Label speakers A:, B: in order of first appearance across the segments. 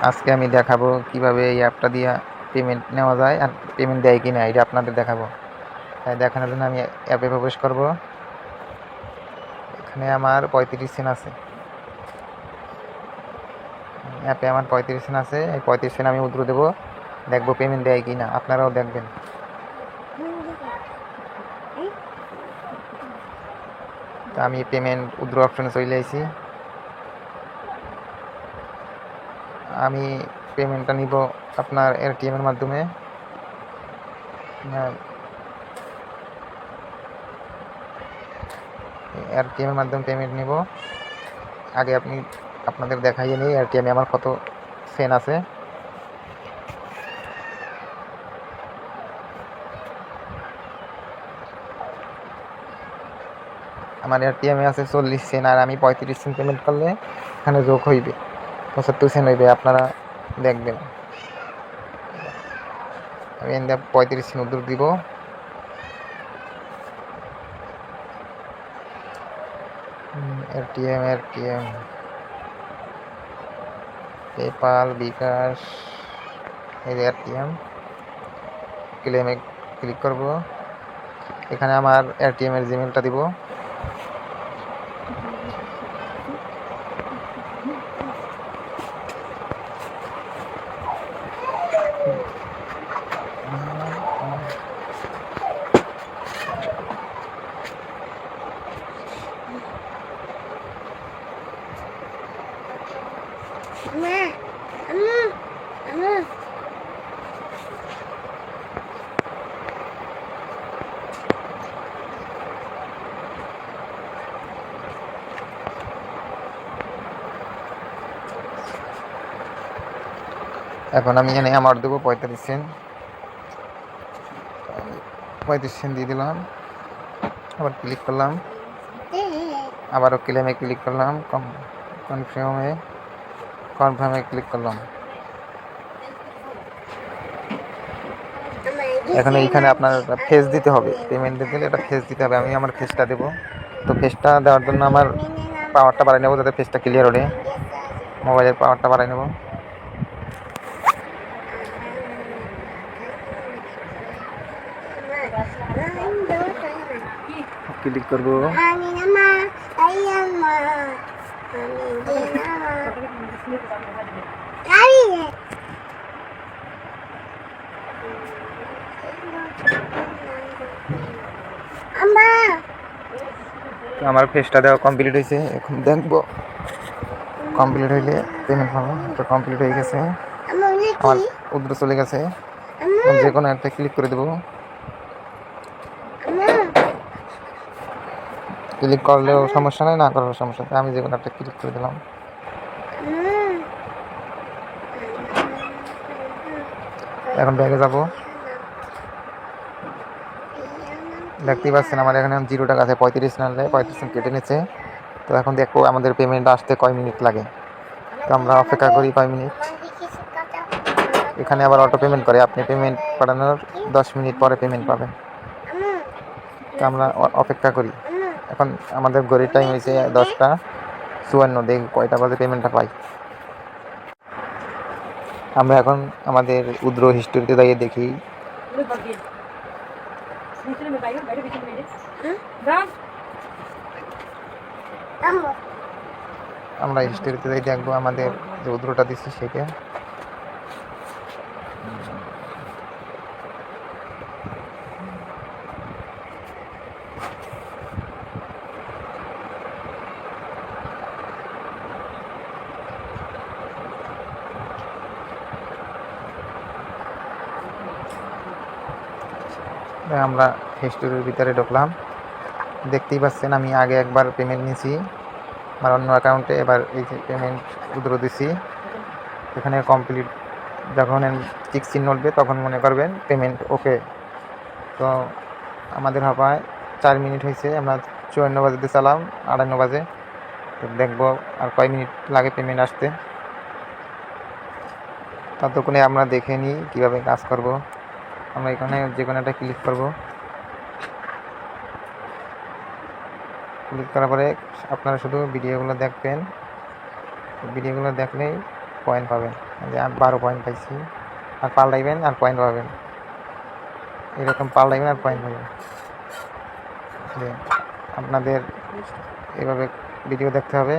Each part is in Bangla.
A: আজকে আমি দেখাবো কিভাবে এই অ্যাপটা দিয়ে পেমেন্ট নেওয়া যায় আর পেমেন্ট দেয় কিনা এটা আপনাদের দেখাবো। তাই দেখানোর জন্য আমি অ্যাপে প্রবেশ করব। এখানে আমার 35 সেন্ট আছে, অ্যাপে আমার 35 সেন্ট আছে। এই 35 সেন্ট আমি উইথড্র দেবো, দেখবো পেমেন্ট দেয় কিনা, আপনারাও দেখবেন। তা আমি পেমেন্ট উইথড্র অপশনে চলে আসি। আমি পেমেন্টটা নিব আপনার এটিএম এর মাধ্যমে। এটিএম এর মাধ্যমে পেমেন্ট নিব। আগে আপনাদের দেখাইয়ে নিই এটিএমে আমার কত সেন্ট আছে। আমার এটিএমে আছে 40 সেন্ট, আর আমি 35 সেন্ট পেমেন্ট করলে এখানে যোগ হইবে 75 সেন্ট হইবে, আপনারা দেখবেন। আমি 35 সেন্ট উদ্যোগ দিব। এটিএম পেপাল, বিকাশ, এই যে এটিএম ক্লেমে ক্লিক করব। এখানে আমার এটিএম এর জিমেলটা দিব। এখন আমি এখানে অ্যামাউন্ট দেবো 35 সেন্ট। 35 সেন্ট দিয়ে দিলাম, আবার ক্লিক করলাম, আবারও ক্লেমে ক্লিক করলাম, কনফার্মে ক্লিক করলাম। এখন এইখানে আপনার ফেস দিতে হবে, পেমেন্ট দিতে গেলে একটা ফেস দিতে হবে। আমি আমার ফেসটা দেবো। তো ফেসটা দেওয়ার জন্য আমার পাওয়ারটা বাড়াই নেবো, যাতে ফেসটা ক্লিয়ার ওঠে। মোবাইলের পাওয়ারটা বাড়াই নেবো। ক্লিক করবো। আমার ফেসটা দেওয়া কমপ্লিট হয়েছে। এখন দেখবো কমপ্লিট হইলে পেমেন্ট পাবো। তো কমপ্লিট হয়ে গেছে, আমার উদ্র চলে গেছে। যে কোনো একটা ক্লিক করে দেবো। ক্লিক করলেও সমস্যা নেই, না করার সমস্যা নেই। আমি যে কোনো একটা ক্লিক করে দিলাম। এখন ব্যাগে যাব। দেখতেই পাচ্ছেন আমার এখানে 0 টাকা আছে। 35 নালে 35 সেন্ট কেটে নিচ্ছে। তো এখন দেখবো আমাদের পেমেন্ট আসতে কয় মিনিট লাগে। তো আমরা অপেক্ষা করি কয় মিনিট। এখানে আবার অটো পেমেন্ট করে, আপনি পেমেন্ট পাঠানোর 10 মিনিট পরে পেমেন্ট পাবেন। তো আমরা অপেক্ষা করি। এখন আমাদের ঘড়ির টাইম হয়েছে 10টা 54। দেখি কয়টা বাজে পেমেন্টটা পাই। আমরা এখন আমাদের উদ্র হিস্টোরিতে দাঁড়িয়ে দেখি। আমরা হিস্টোরিতে দেখবো আমাদের যে উদ্রটা দিচ্ছি সেটা। আমরা হিস্টোরির ভিতরে ঢুকলাম। দেখতেই পাচ্ছেন আমি আগে একবার পেমেন্ট নিয়েছি আমার অন্য অ্যাকাউন্টে, এবার এই যে পেমেন্ট উদ্র দিছি। এখানে কমপ্লিট যখন টিক চিহ্ন উঠবে তখন মনে করবেন পেমেন্ট ওকে। তো আমাদের হয় 4 মিনিট হয়েছে, আমরা 54 বাজে চালাম, 58 বাজে। তো দেখবো আর কয় মিনিট লাগে পেমেন্ট আসতে। ততক্ষণে আমরা দেখে নিই কীভাবে কাজ করব। আমরা এখানে যে কোনো একটা ক্লিক করব। ক্লিক করার পরে আপনারা শুধু ভিডিওগুলো দেখবেন। ভিডিওগুলো দেখলেই পয়েন্ট পাবেন। যে 12 পয়েন্ট পাইছি, আর পাল্টাইবেন আর পয়েন্ট পাবেন, এরকম পাল্টাইবেন আর পয়েন্ট পাবেন। যে আপনাদের এভাবে ভিডিও দেখতে হবে।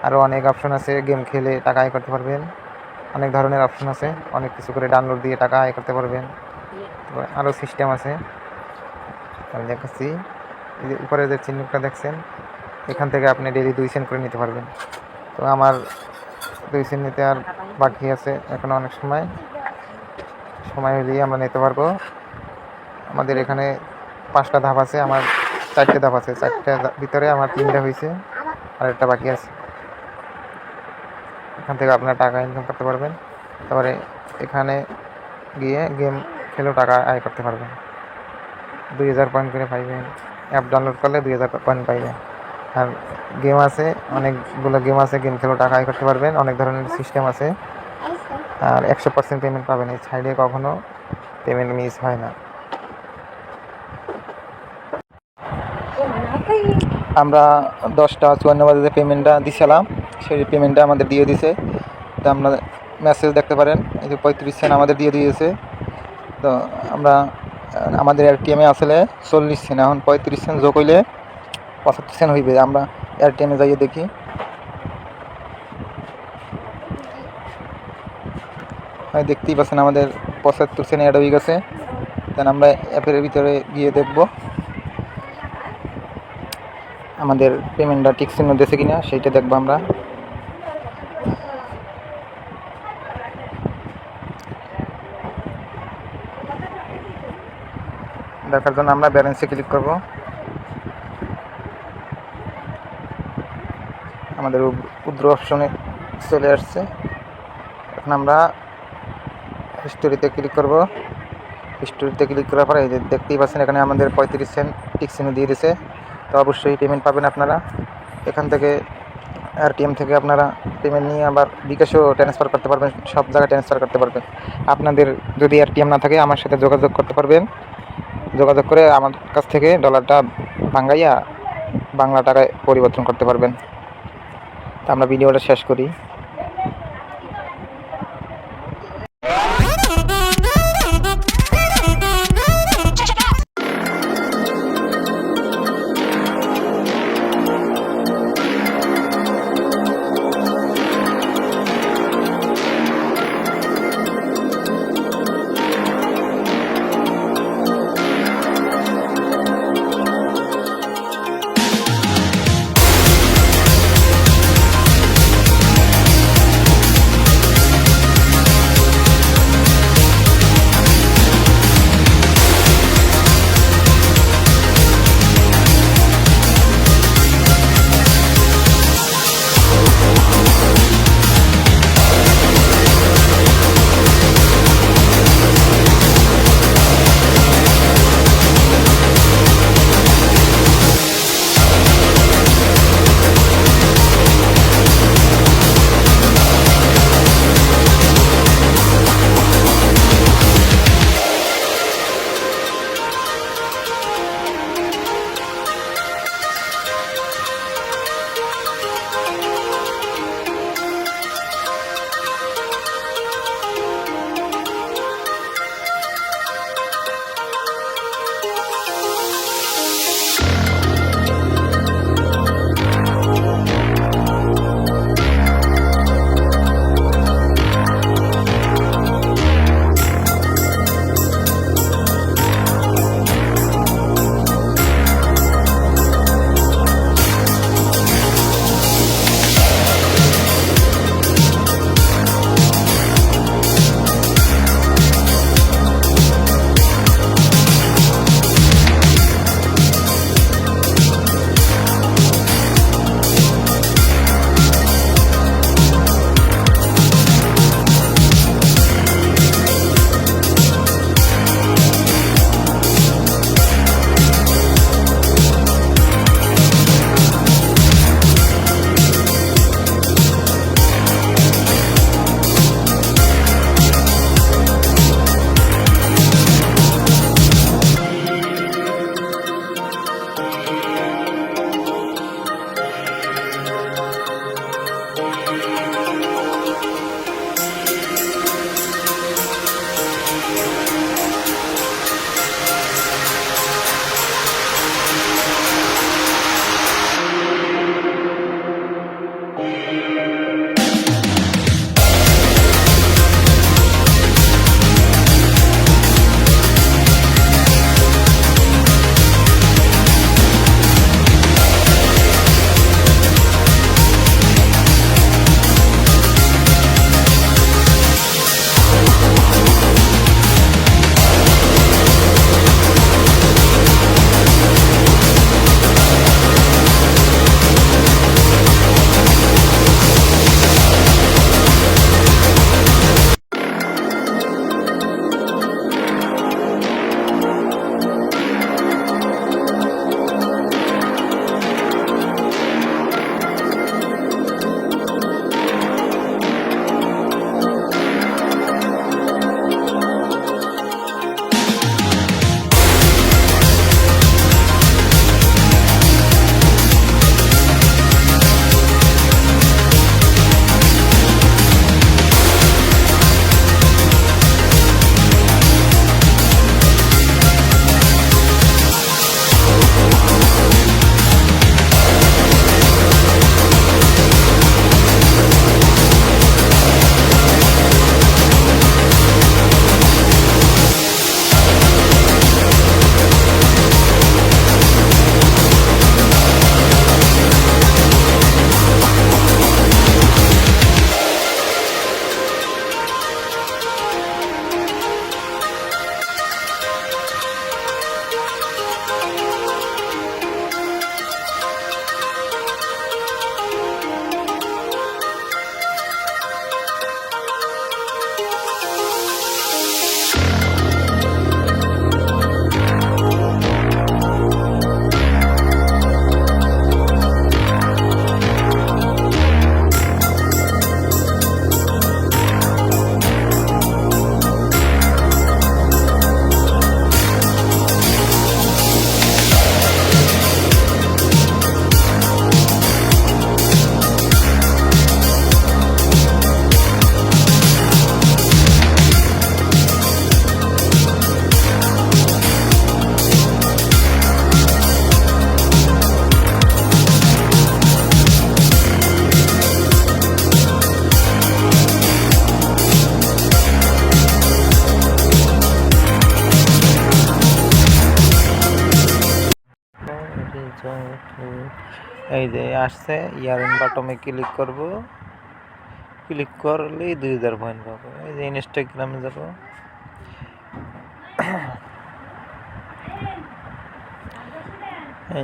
A: আরও অনেক অপশন আছে, গেম খেলে টাকা আয় করতে পারবেন, অনেক ধরনের অপশন আছে, অনেক কিছু করে ডাউনলোড দিয়ে টাকা আয় করতে পারবেন। আরও সিস্টেম আছে, আমি দেখাচ্ছি। এই যে উপরে যে চিহ্নটা দেখছেন, এখান থেকে আপনি ডেইলি 2 সেন্ট করে নিতে পারবেন। তো আমার 2 সেন্ট নিতে আর বাকি আছে এখনও অনেক সময় হলেই আমরা নিতে পারবো। আমাদের এখানে 5টা ধাপ আছে, আমার 4টে ধাপ আছে, 4টে ভিতরে আমার 3টা হয়েছে, আর একটা বাকি আছে। এখান থেকে আপনার টাকা ইনকাম করতে পারবেন। তারপরে এখানে গিয়ে গেম খেলেও টাকা আয় করতে পারবেন। 2000 পয়েন্ট করে পাইবেন, অ্যাপ ডাউনলোড করলে 2000 পয়েন্ট পাইবেন। আর গেম আছে, অনেকগুলো গেম আছে, গেম খেলেও টাকা আয় করতে পারবেন। অনেক ধরনের সিস্টেম আছে, আর 100% পেমেন্ট পাবেন। এই সাইডে কখনো পেমেন্ট মিস হয় না। আমরা 10:54 পেমেন্টটা দিছিলাম, সেই পেমেন্টটা আমাদের দিয়ে দিছে। তো আমরা মেসেজ দেখতে পারেন, এই যে 35 সেন্ট আমাদের দিয়ে দিয়েছে। তো আমরা আমাদের এটিএমে আসলে 40 সেন্ট, এখন 35 সেন্ট যোগ হইলে 75 সেন্ট হইবে। আমরা এটিএমে যাইয়ে দেখি, দেখতেই পাচ্ছেন আমাদের 75 সেন্ট অ্যাড হয়ে গেছে। দেন আমরা অ্যাপের ভিতরে গিয়ে দেখব আমাদের পেমেন্টটা ঠিক চিহ্ন দিয়েছে কিনা, সেইটা দেখবো আমরা। দেখার জন্য আমরা ব্যালেন্সে ক্লিক করব। আমাদের উইথড্র অপশনে চলে আসছে। এখন আমরা হিস্টোরিতে ক্লিক করব। হিস্টোরিতে ক্লিক করার পরে এই যে দেখতেই পাচ্ছেন এখানে আমাদের 35 সেন্ট টিক চিহ্ন দিয়ে দিয়েছে। তো অবশ্যই পেমেন্ট পাবেন আপনারা। এখান থেকে এটিএম থেকে আপনারা পেমেন্ট নিয়ে আবার বিকাশেও ট্রান্সফার করতে পারবেন, সব জায়গায় ট্রান্সফার করতে পারবেন। আপনাদের যদি এটিএম না থাকে আমার সাথে যোগাযোগ করতে পারবেন, যোগাযোগ করে আমার কাছ থেকে ডলারটা ভাঙ্গাইয়া বাংলা টাকায় পরিবর্তন করতে পারবেন। তো আমরা ভিডিওটা শেষ করি। এই যে আসছে ইয়ারিং বাটমে ক্লিক করব, ক্লিক করলেই 2000 পয়েন্ট পাবো। এই যে ইনস্টাগ্রামে যাব,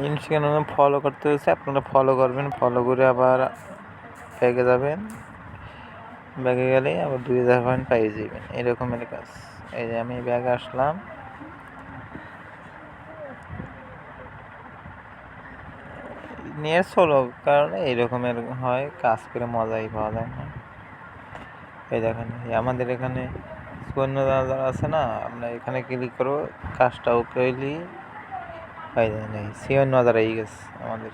A: ইনস্টাগ্রামে ফলো করতে হচ্ছে, আপনারা ফলো করবেন, ফলো করে আবার ব্যাগে যাবেন, ব্যাগে গেলে আবার 2000 পয়েন্ট পাইয়ে যাবেন, এরকমের কাজ। এই যে আমি ব্যাগে আসলাম, নিয়ে চলো, কারণ এইরকমের হয়, কাজ করে মজাই পাওয়া যায় না। এই দেখেন আমাদের এখানে সুবর্ণ দাদা আছে না, আমরা এখানে ক্লিক করবো, কাজটা ওকে হইলি হয়ে যায় নাই, সুবর্ণ দাদা এই গেছে আমাদের।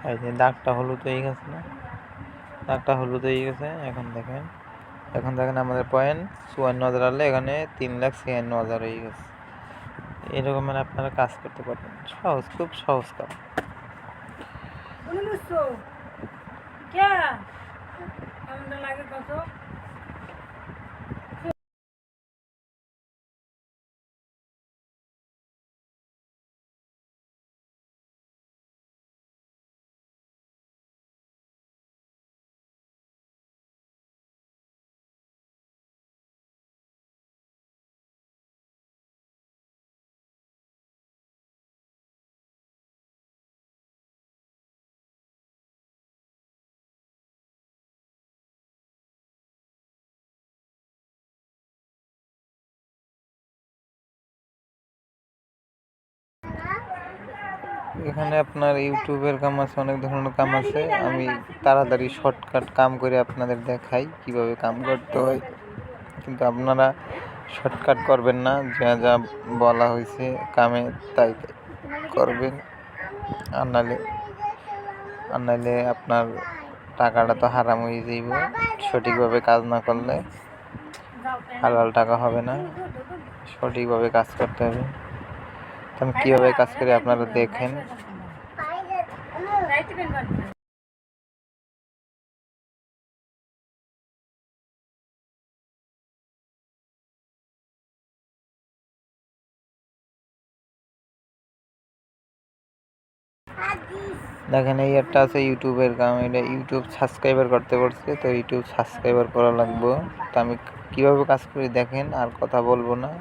A: এই যে দাগটা হলুদ হয়ে গেছে না, দাগটা হলুদ হয়ে গেছে। এখন দেখেন আমাদের পয়েন্ট 54,000 আনলে এখানে 3,56,000 হয়ে গেছে। এরকমের আপনারা কাজ করতে পারবেন, সহজ, খুব সহজ কাজ। এখানে আপনার ইউটিউবের কাম আছে, অনেক ধরনের কাম আছে, আমি তাড়াতাড়ি শর্টকাট কাম করে আপনাদের দেখাই কিভাবে কাম করতে হয়। কিন্তু আপনারা শর্টকাট করবেন না, যা যা বলা হয়েছে কামে তাই করবেন, আর নাহলে আপনার টাকাটা তো হারাম হয়ে যাইব। সঠিকভাবে কাজ না করলে হালাল টাকা হবে না, সঠিকভাবে কাজ করতে হবে। আমি কীভাবে কাজ করি আপনারা দেখেন। দেখেন এই একটা আছে ইউটিউবের কাম, এটা ইউটিউব সাবস্ক্রাইবার করতে পারছে, তো ইউটিউব সাবস্ক্রাইবার করা লাগবে। তো আমি কীভাবে কাজ করি দেখেন, আর কথা বলবো না।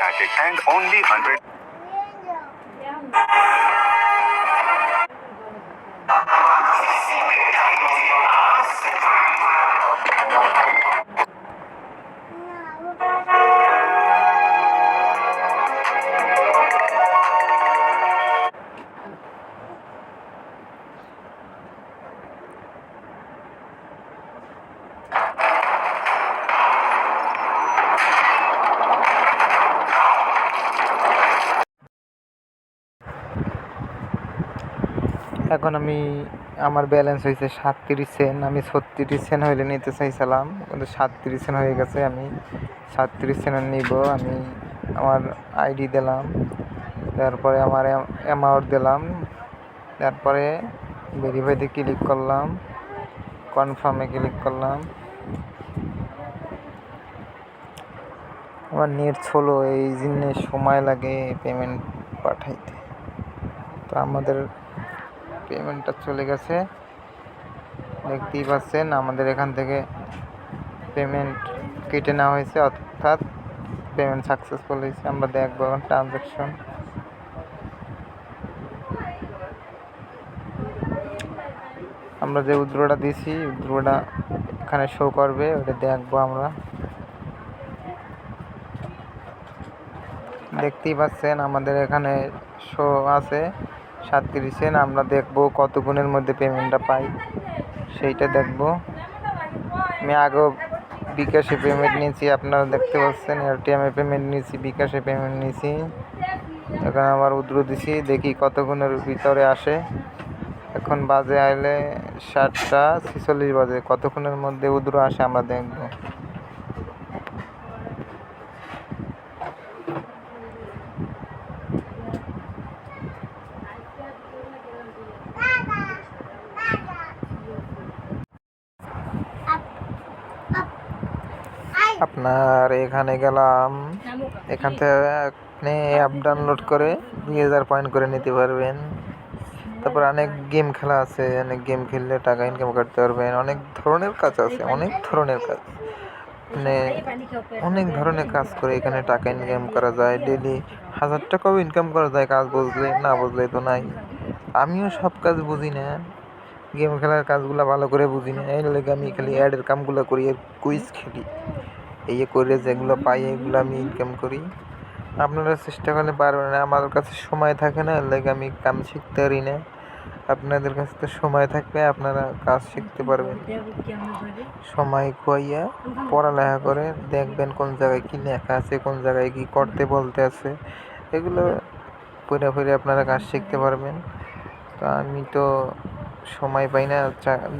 B: at it and only 100.
A: এখন আমার ব্যালেন্স হয়েছে 37 সেন্ট। আমি 36 সেন্ট হইলে নিতে চাইছিলাম, কিন্তু 37 সেন্ট হয়ে গেছে। আমি 37 সেন্ট নিব। আমি আমার আইডি দিলাম, তারপরে আমার অ্যামাউন্ট দিলাম, তারপরে ভেরিফাইতে ক্লিক করলাম, কনফার্মে ক্লিক করলাম। আমার নেট স্লো, এই জন্য সময় লাগে পেমেন্ট পাঠাইতে। তো আমাদের পেমেন্টটা চলে গেছে, দেখতেই পাচ্ছেন। আমাদের এখান থেকে পেমেন্ট কেটে নেওয়া হয়েছে, অর্থাৎ পেমেন্ট সাকসেসফুল হয়েছে। আমরা দেখবো ট্রানজ্যাকশন। আমরা যে উইথড্রটা দিয়েছি, উইথড্রটা এখানে শো করবে, ওটা দেখবো আমরা। দেখতেই পাচ্ছেন আমাদের এখানে শো আছে 37 সেন্ট। আমরা দেখব কত গুণের মধ্যে পেমেন্টটা পাই, সেইটা দেখব। আমি আগেও বিকাশে পেমেন্ট নিয়েছি, আপনারা দেখতে পাচ্ছেন। এটিএমে পেমেন্ট নিয়েছি, বিকাশে পেমেন্ট নিয়েছি। এখন আবার উইথড্র দিছি, দেখি কত গুণের ভিতরে আসে। এখন বাজে আইলে 7:46 বাজে। কতক্ষণের মধ্যে উইথড্র আসে আমরা দেখব। আপনার এখানে গেলাম, এখান থেকে আপনি অ্যাপ ডাউনলোড করে 2000 পয়েন্ট করে নিতে পারবেন। তারপর অনেক গেম খেলা আছে, অনেক গেম খেললে টাকা ইনকাম করতে পারবেন। অনেক ধরনের কাজ আছে, অনেক ধরনের কাজ, মানে অনেক ধরনের কাজ করে এখানে টাকা ইনকাম করা যায়। ডেলি 1000 টাকাও ইনকাম করা যায় কাজ বুঝলে, না বুঝলে তো নাই। আমিও সব কাজ বুঝি না, গেম খেলার কাজগুলো ভালো করে বুঝি না। এই লেগে আমি খালি অ্যাডের কামগুলো করি, আর কুইজ খেলি। এই করে যেগুলো পাই এগুলো আমি ইনকাম করি। আপনারা চেষ্টা করলে পারবেন না, আমার কাছে সময় থাকে না, এর লেগে আমি কাম শিখতে পারি না। আপনাদের কাছে তো সময় থাকলে আপনারা কাজ শিখতে পারবেন। সময় খুয়াইয়া পড়ালেখা করে দেখবেন কোন জায়গায় কী লেখা আছে, কোন জায়গায় কী করতে বলতে আছে, এগুলো পড়ে পড়ে আপনারা কাজ শিখতে পারবেন। তো আমি তো সময় পাই না,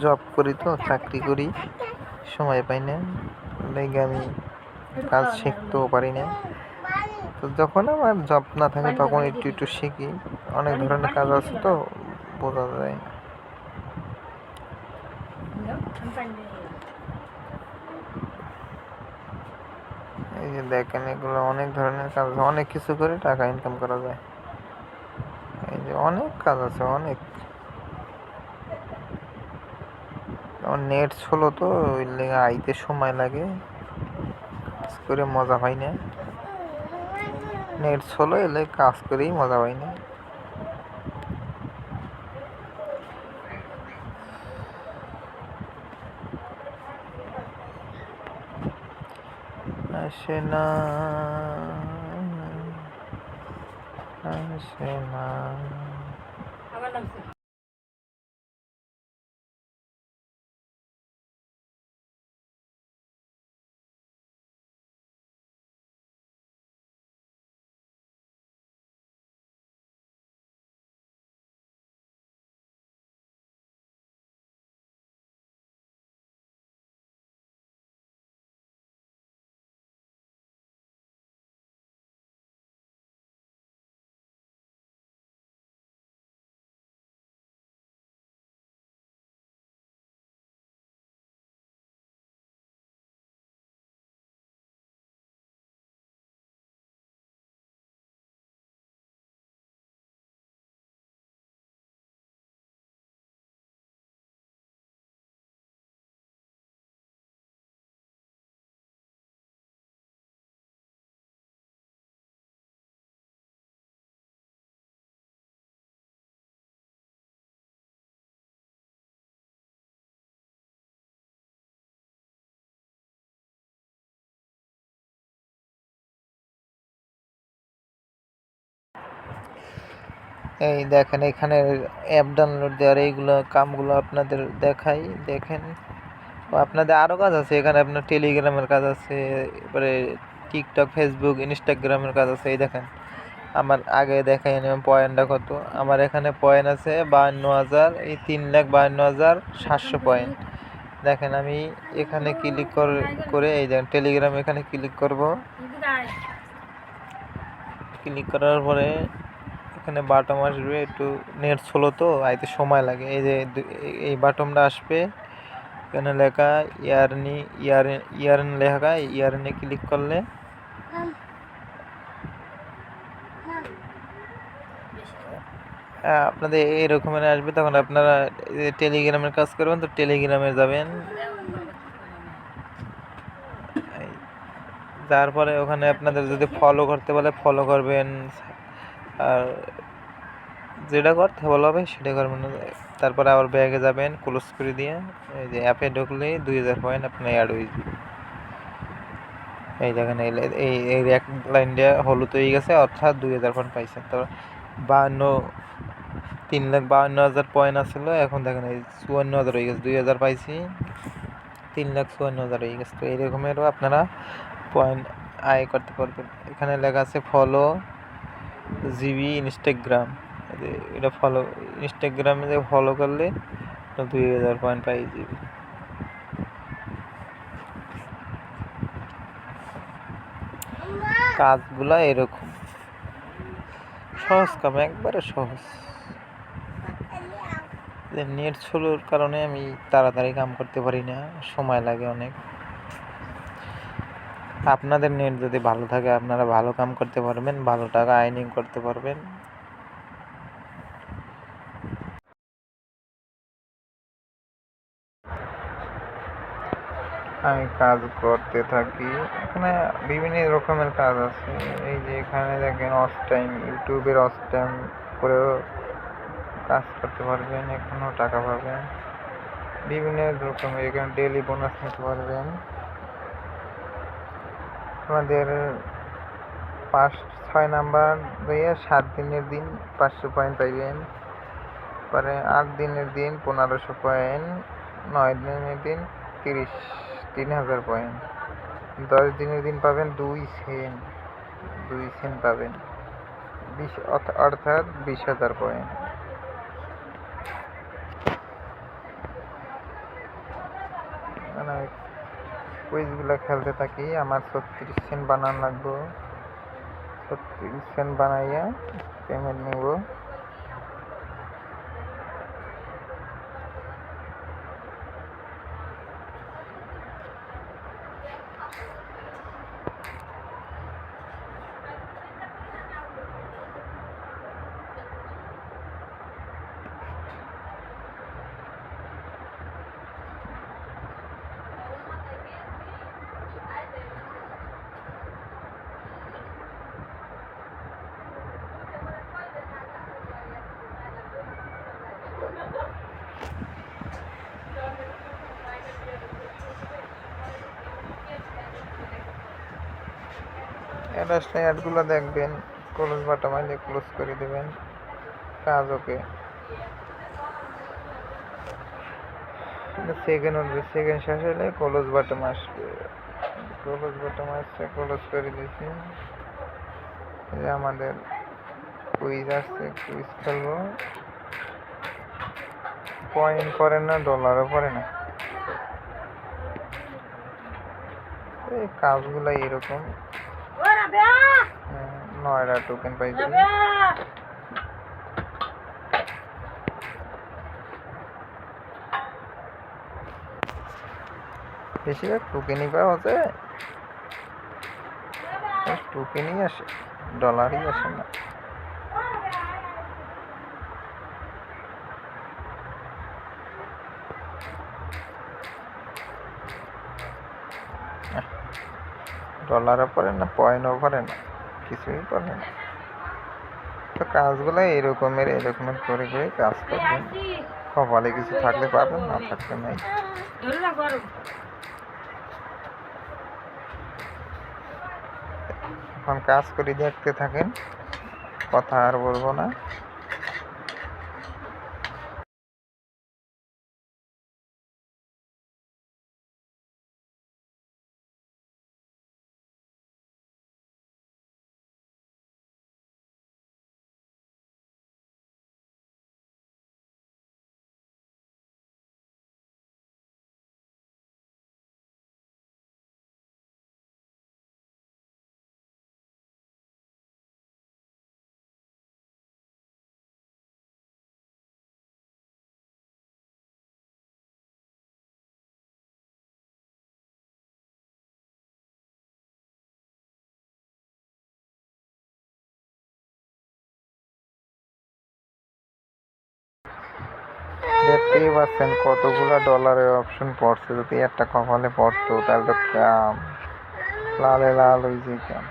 A: জব করি, তো চাকরি করি, সময় পাই না, লেগে আমি কাজ শিখতেও পারি না। তো যখন আমার জব না থাকে তখন একটু একটু শিখি। অনেক ধরনের কাজ আছে, তো বোঝা যায়। এই যে দেখেন, এগুলো অনেক ধরনের কাজ, অনেক কিছু করে টাকা ইনকাম করা যায়। এই যে অনেক কাজ আছে, অনেক। নেট স্লো, তো ওই লেগে আইতে সময় লাগে, কাজ করে মজা পাই না। নেট স্লো, এলে কাজ করেই মজা পাই না। আসে না, আসে না। এই দেখেন এখানে অ্যাপ ডাউনলোড দেওয়ার এইগুলো কামগুলো আপনাদের দেখাই, দেখেন। আপনাদের আরও কাজ আছে এখানে, আপনার টেলিগ্রামের কাজ আছে, এবারে টিকটক, ফেসবুক, ইনস্টাগ্রামের কাজ আছে। এই দেখেন আমার আগে দেখাই পয়েন্টটা কত। আমার এখানে পয়েন্ট আছে 52,000, এই 3,52,700 পয়েন্ট। দেখেন আমি এখানে ক্লিক করে এই দেখেন টেলিগ্রাম এখানে ক্লিক করব। ক্লিক করার পরে এখানে বাটন আসবে, একটু নেট স্লো তো আইতে সময় লাগে। এই যে এই বাটনটা আসবে, এখানে লেখা ইয়ারন লেখা, ইয়ারনে ক্লিক করলে আপনাদের এই রকমের আসবে। তখন আপনারা টেলিগ্রামের কাজ করবেন, তো টেলিগ্রামে যাবেন। তারপরে ওখানে আপনাদের যদি ফলো করতে বলে ফলো করবেন, আর যেটা করতে বলা হবে সেটা করবেন। তারপরে আবার ব্যাগে যাবেন, ক্লোজ করে দিয়ে এই যে অ্যাপে ঢুকলেই 2,000 পয়েন্ট আপনার অ্যাড হয়ে যাবে। এই দেখেন এই এক লাইন দিয়ে হলুদ হয়ে গেছে, অর্থাৎ 2,000 পয়েন্ট পাইছেন। তো 3,52,000 পয়েন্ট আসছিল, এখন দেখেন এই 54,000 হয়ে গেছে। 2,000 পাইছি, 3,54,000 হয়ে গেছে। তো এইরকমেরও আপনারা পয়েন্ট আয় করতে পারবেন। এখানে লেখা আছে ফলো জিবি ইনস্টাগ্রাম, এটা ফলো ইনস্টাগ্রামে যে ফলো করলে 2,000 পয়েন্ট পাই যাবে। কাজগুলা এরকম সহজ কাম, একবারে সহজ। নেট স্লোর কারণে আমি তাড়াতাড়ি কাম করতে পারি না, সময় লাগে অনেক। আপনাদের নেট যদি ভালো থাকে আপনারা ভালো কাম করতে পারবেন, ভালো টাকা আর্নিং করতে পারবেন। আমি কাজ করতে থাকি, এখানে বিভিন্ন রকমের কাজ আছে। এই যে এখানে দেখেন অস টাইম, ইউটিউবের অস টাইম করেও কাজ করতে পারবেন, এখানেও টাকা পাবেন। বিভিন্ন রকমের এখানে ডেইলি বোনাস নিতে পারবেন। আমাদের 6 নাম্বার দিয়ে 7 দিনের দিন 500 পয়েন্ট পাইবেন, পরে 8 দিনের দিন 1,500 পয়েন্ট, 9 দিনের দিন 3,000 পয়েন্ট, 10 দিনের দিন পাবেন 2 সেন্ট পাবেন, অর্থাৎ 20,000 পয়েন্ট। মানে কুইজগুলো খেলতে থাকি, আমার 36 সেন্ট বানান লাগবো, 36 সেন্ট বানাইয়া পেমেন্ট নিব। অ্যাডগুলো দেখবেন, ক্লোজ বাটন মারলে ক্লোজ করে দেবেন, কাজ ওকে। সেকেন্ড উঠবে, সেকেন্ড শেষ হলে ক্লোজ বাটন আসবে, ক্লোজ বাটন আসছে, ক্লোজ করে দিয়েছি। এই আমাদের কুইজ আসছে, কুইজ খেলবো। পয়েন্ট করে না, ডলারও করে না। এই কাজগুলো এরকম। 9টা টোকেন পাইছি। বেশিরভাগ টোকেনই পাওয়া যায়, টোকেনই আসে, ডলারই আসে না। ডলারও পড়ে না, পয়েন্টও পড়ে না, কিছুই পড়ে না। তো কাজগুলো এরকমের করে করে কাজ করবেন। কপালে কিছু থাকলে পাবেন, না থাকলে নাই। এখন কাজ করে দেখতে থাকেন, কথা আর বলবো না। দেখতেই পাচ্ছেন কতগুলো ডলারের অপশন পড়ছে। যদি একটা কপালে পড়তো তাহলে তো কাম লালে লাল হয়ে যেতাম।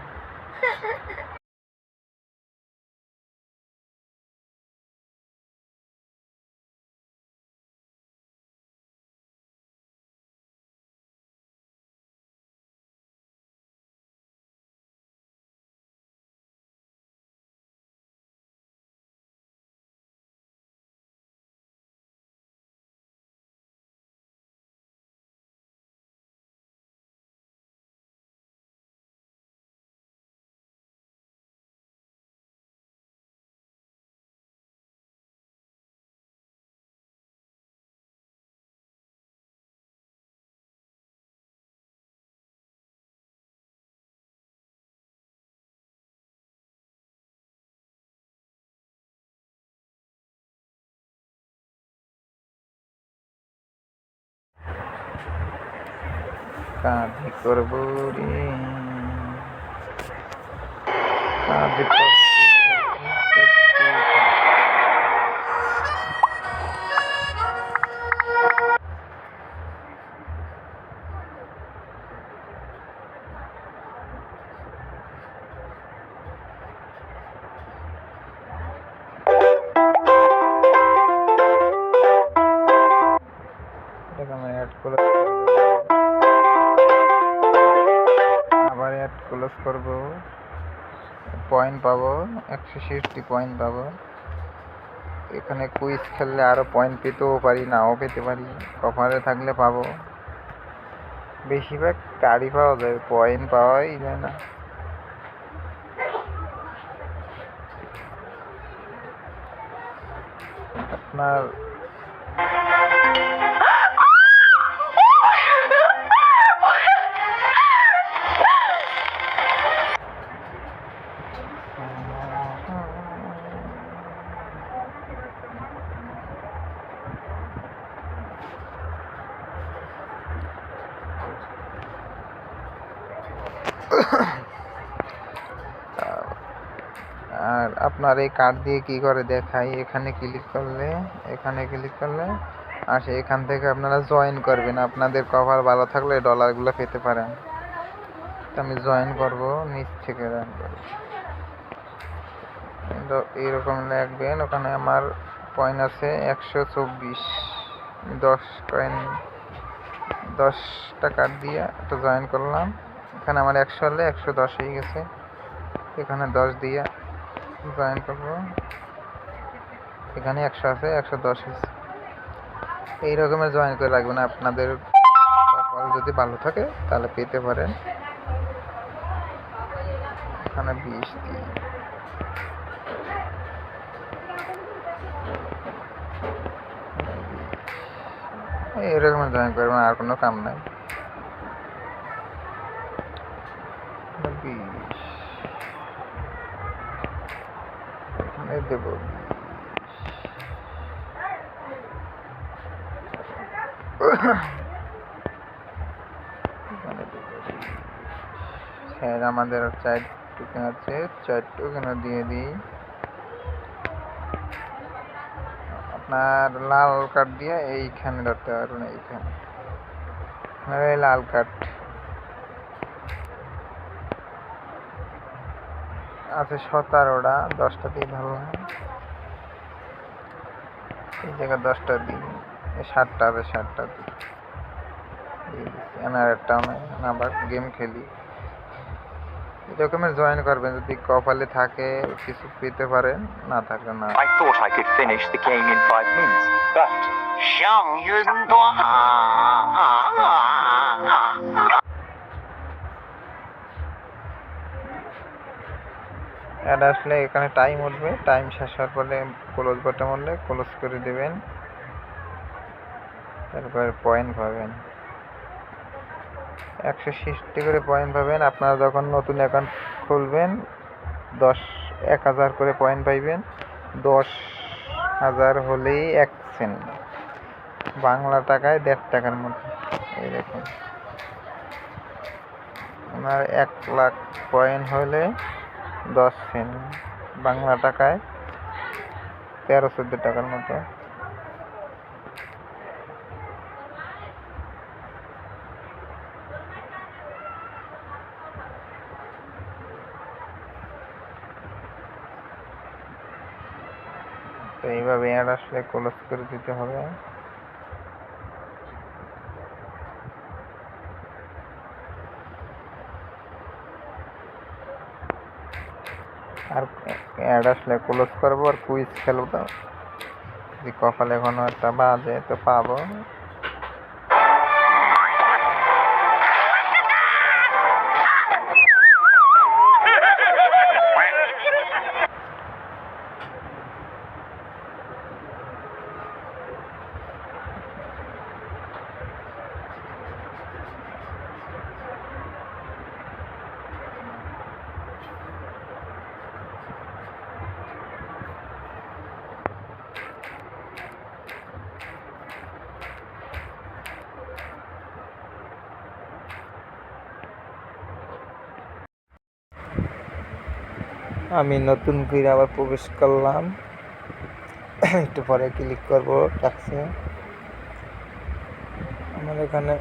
A: কাঁধে করবো রে কাঁধে অ্যাড করে আবার অ্যাড ক্লোজ করবো। পয়েন্ট পাবো 160 পয়েন্ট পাবো। এখানে কুইজ খেললে আরো পয়েন্ট পেতেও পারি, নাও পেতে পারি। কভারে থাকলে পাবো। বেশিরভাগ কার্ডই পাওয়া যায়, পয়েন্ট পাওয়াই যায় না। আপনার আর আপনার এই কার্ড দিয়ে কি করে দেখাই। এখানে ক্লিক করলে আসে, এখান থেকে আপনারা জয়েন করবেন। আপনাদের কভার ভালো থাকলে ডলারগুলো পেতে পারেন। আমি জয়েন করব, নিচ থেকে জয়েন করব। এইরকম লিখবেন। ওখানে আমার পয়েন্ট আছে 124। 10 কয়েন 10টা কার্ড দিয়ে একটা জয়েন করলাম। এখানে আমার 100 হলে 110 হয়ে গেছে। এখানে 10 দিয়ে জয়েন করব। এখানে 100 আছে, 110 হয়েছে। এই রকমের জয়েন করে রাখবেন। আপনাদের কপাল যদি ভালো থাকে তাহলে পেতে পারেন। এখানে 20 দিই। এরকম জয়েন করবেন, আর কোনো কাম নাই। 20 দেব। স্যার আমাদের 4 টোকেন আছে, 4 টোকেন দিয়ে দিই। আপনার লাল কার্ড দিয়ে এইখানে ধরতে পারবেন। এইখানে লাল কার্ড আছে 17টা, 10টা দিয়ে ভালো হয়। এই জায়গায় 10টা দিই। 7টা আছে, 7টা দিই। আর একটা আবার গেম খেলি। এরকমের জয়েন করবেন। যদি কপালে থাকে কিছু পেতে পারেন, না থাকলে না।
B: I thought I could finish the game in 5 minutes, but 像云端。
A: অ্যাড আসলে এখানে টাইম উঠবে। টাইম শেষ হওয়ার পরে ক্লোজ বাটন বললে ক্লোজ করে দেবেন। তারপর পয়েন্ট পাবেন 160 করে পয়েন্ট পাবেন। আপনারা যখন নতুন অ্যাকাউন্ট খুলবেন 10,000 করে পয়েন্ট পাইবেন। 10,000 হলেই 1 সেন্ট, বাংলা টাকায় 1.5 টাকার মতো। এই দেখুন, আপনার 1 লাখ পয়েন্ট হলে 10 সেন্ট, বাংলা টাকায় 13-14 টাকার মতো। তো এইভাবে অ্যাড আসলে ক্লোজ করে দিতে হবে। আর অ্যাড আসলে ক্লোজ করবো আর কুইজ খেলবো। যদি কপালে কোনো একটা বাজে তো পাবো। আমি নতুন করে আবার প্রবেশ করলাম, একটু পরে ক্লিক করব ট্যাক্সে। আমার এখানে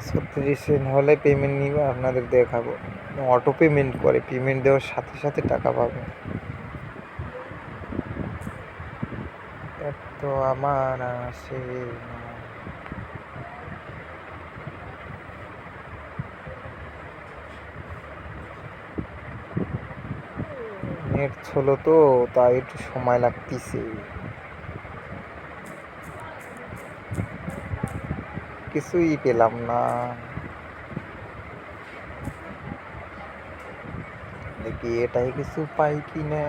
A: 36 সেন্ট হলে পেমেন্ট নিবে, আপনাদের দেখাবো। অটো পেমেন্ট করে, পেমেন্ট দেওয়ার সাথে সাথে টাকা পাবে। তো আমার আসে না। নেট ছিল তো, তাই একটু সময় লাগতেছে। কিছুই পেলাম না। দেখি এটাই কিছু পাই কি না।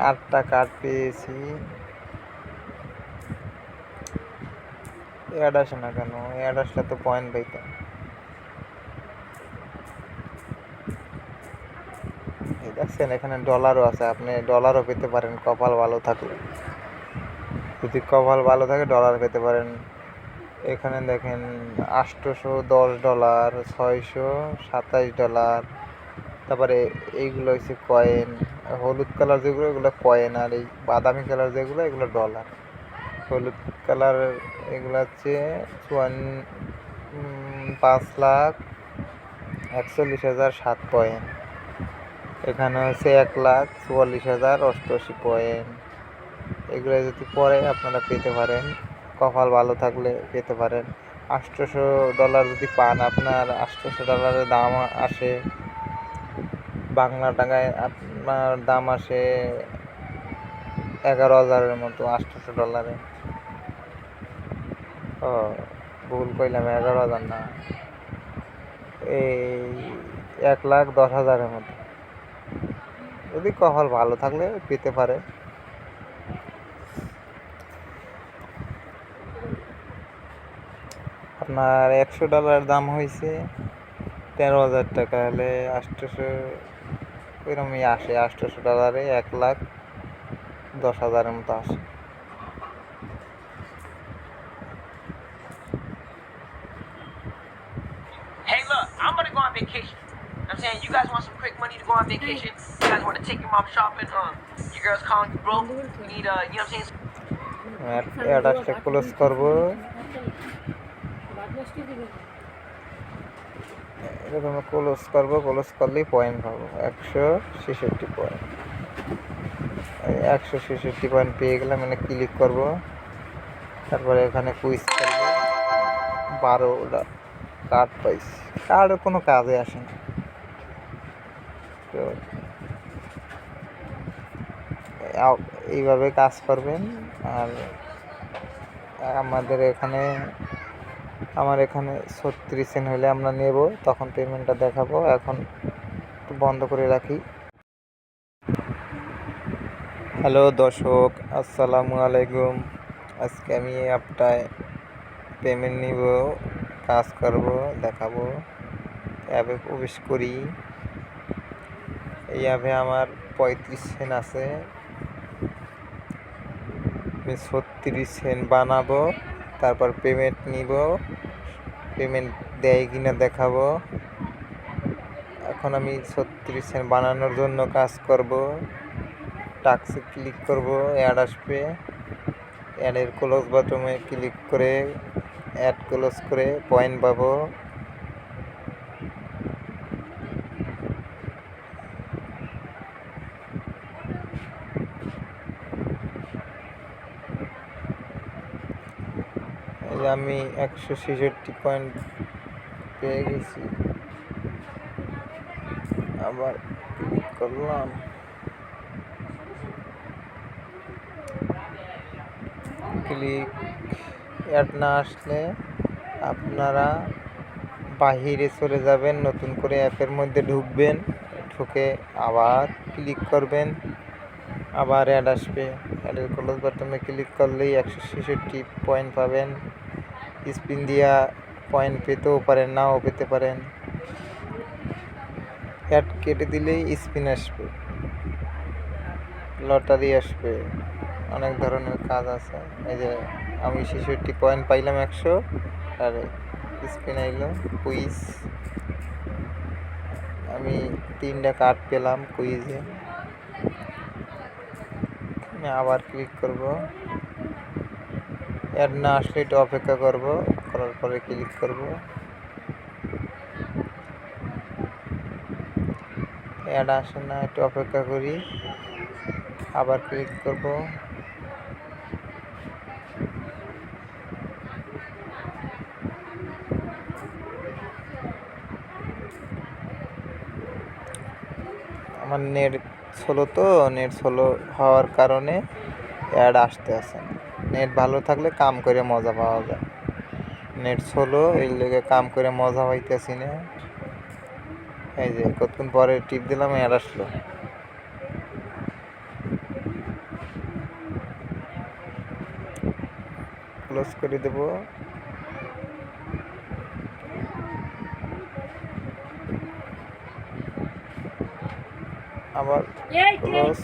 A: 8টা কার্ড পেয়েছি। অ্যাড আসে না কেন? অ্যাড আসলে তো পয়েন্ট পাইতাম। দেখছেন এখানে ডলারও আছে, আপনি ডলারও পেতে পারেন কপাল ভালো থাকলে। যদি কপাল ভালো থাকে ডলার পেতে পারেন। এখানে দেখেন $810, $627। তারপরে এইগুলো হচ্ছে কয়েন। হলুদ কালার যেগুলো এগুলো কয়েন, আর এই বাদামি কালার যেগুলো এগুলো ডলার। হলুদ কালার এগুলো হচ্ছে 5,41,007 পয়েন্ট। এখানে হচ্ছে 1,44,088 পয়েন্ট। এগুলো যদি পরে আপনারা পেতে পারেন, কপাল ভালো থাকলে পেতে পারেন। $800 যদি পান, আপনার $800 দাম আসে বাংলা টাকায়, আপনার দাম আসে 11,000-এর মতো $800। ও ভুল কইলাম, 11,000 না, এই 1,10,000-এর মতো। যদি কপাল ভালো থাকলে পেতে পারে। আপনার $100 দাম হয়েছে 13,000 টাকা, হলে 800 এরকমই আসে। $800 1,10,000-এর মতো আসে।
C: Hey, look, I'm gonna go on vacation. I'm saying, you guys want some quick money to go on vacation? You guys want to take your mom shopping? Your girl's calling you broke. You need, you know what I'm saying?
A: Ad আসলে ক্লোজ করবো। এরকম ক্লোজ করবো, ক্লোজ করলেই পয়েন্ট পাবো 166 পয়েন্ট। 166 পয়েন্ট পেয়ে গেলাম, মানে ক্লিক করব। তারপরে এখানে কুইজ করবো। 12টা কার্ড পাইছি। কার্ডের কোনো কাজে আসে না। তো এইভাবে কাজ করবেন। আর আমার এখানে 36 সেন্ট হলে আমরা নেব, তখন পেমেন্টটা দেখাবো। এখন একটু বন্ধ করে রাখি। হ্যালো দর্শক, আসসালামু আলাইকুম। আজকে আমি এই অ্যাপটায় পেমেন্ট নিব, কাজ করব, দেখাবো। অ্যাপে প্রবেশ করি। এই অ্যাপে আমার 35 সেন্ট আছে। আমি 36 সেন্ট বানাবো, তারপর পেমেন্ট নিব। পেমেন্ট দেয় কিনা দেখাবো। এখন আমি 36 সেন্ট বানানোর জন্য কাজ করব। টাক্সে ক্লিক করব, অ্যাড আসবে। অ্যাডের ক্লোজ বাটনে ক্লিক করে অ্যাড ক্লোজ করে পয়েন্ট পাবো। এই যে আমি 166 পয়েন্ট পেয়ে গেছি। আবার ক্লিক করলাম, ক্লিক। অ্যাড না আসলে আপনারা বাহিরে চলে যাবেন, নতুন করে অ্যাপের মধ্যে ঢুকবেন, ঢুকে আবার ক্লিক করবেন, আবার অ্যাড আসবে। অ্যাডের ক্লোজ বাটনে ক্লিক করলেই 166 পয়েন্ট পাবেন। স্পিন দিয়া পয়েন্ট পেতেও পারেন, নাও পেতে পারেন। অ্যাড কেটে দিলেই স্পিন আসবে, লটারি আসবে, অনেক ধরনের কাজ আছে। এই যে আমি 66 পয়েন্ট পাইলাম 100, আর স্পিন আইলো কুইজ। আমি 3টা কার্ড পেলাম কুইজে। আমি আবার ক্লিক করব, অ্যাড না আসলে একটু অপেক্ষা করব, করার পরে ক্লিক করব। অ্যাড আসে না, একটু অপেক্ষা করি, আবার ক্লিক করব। আমার নেট স্লো, তো নেট স্লো হওয়ার কারণে অ্যাড আসতে আসে না। নেট ভালো থাকলে কাম করে মজা পাওয়া যায়। নেট স্লো, এই লেগে কাম করে মজা পাইতেছি না। এই যে কতক্ষণ পরে টিপ দিলাম, অ্যাড আসলো। ক্লোজ করে দেব। আবার ক্লোজ।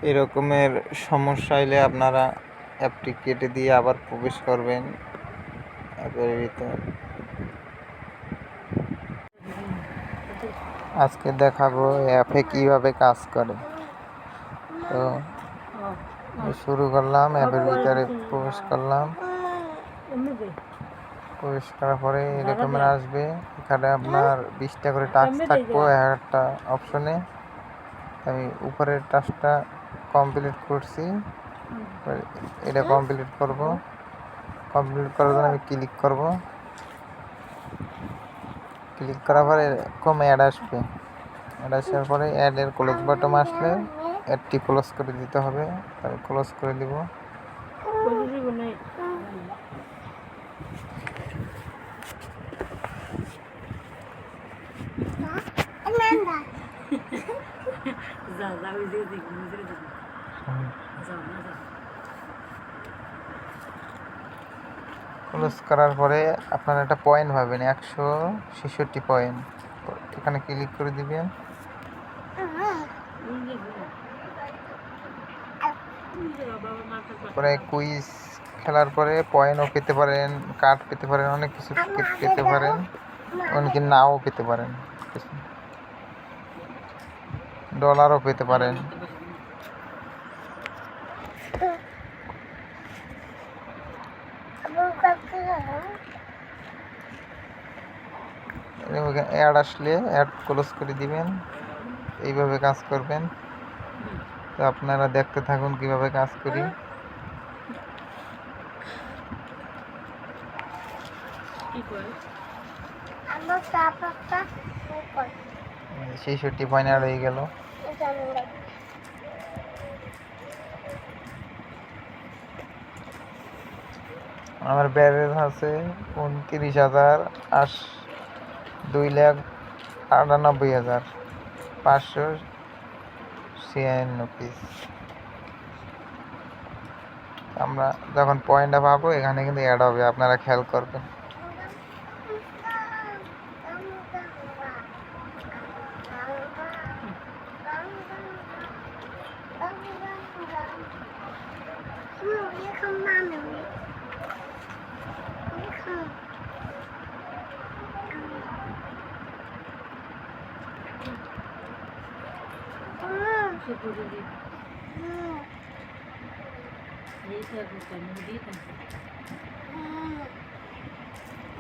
A: এরকমের সমস্যা এলে আপনারা অ্যাপটি কেটে দিয়ে আবার প্রবেশ করবেন অ্যাপের ভিতর। আজকে দেখাবো অ্যাপে কিভাবে কাজ করে। তো শুরু করলাম, অ্যাপের ভিতরে প্রবেশ করলাম। প্রবেশ করার পরে এরকমের আসবে, এখানে আপনার 20টা করে টাস্ক থাকবো একটা অপশনে। আমি উপরের টাস্কটা কমপ্লিট করছি, এটা কমপ্লিট করব। কমপ্লিট করার জন্য আমি ক্লিক করব। ক্লিক করার পরে এরকম অ্যাড আসবে। অ্যাড আসার পরে অ্যাডের ক্লোজ বাটন আসলে অ্যাডটি ক্লোজ করে দিতে হবে। আমি ক্লোজ করে দিব। ক্লোজ করার পরে আপনারা একটা পয়েন্ট পাবেন, 166 পয়েন্ট। এখানে ক্লিক করে দিবেন। পরে কুইজ খেলার পরে পয়েন্টও পেতে পারেন, কার্ড পেতে পারেন, অনেক কিছু পেতে পারেন, এমনকি নাও পেতে পারেন, ডলারও পেতে পারেন। অ্যাড আসলে অ্যাড ক্লোজ করে দিবেন, এইভাবে কাজ করবেন। তো আপনারা দেখতে থাকুন কিভাবে কাজ করি। 66 পয়েন্ট অ্যাড হয়ে গেল। আমার ব্যালেন্স আছে 2,98,596। আমরা যখন পয়েন্টটা পাবো এখানে কিন্তু অ্যাড হবে, আপনারা খেয়াল করবেন।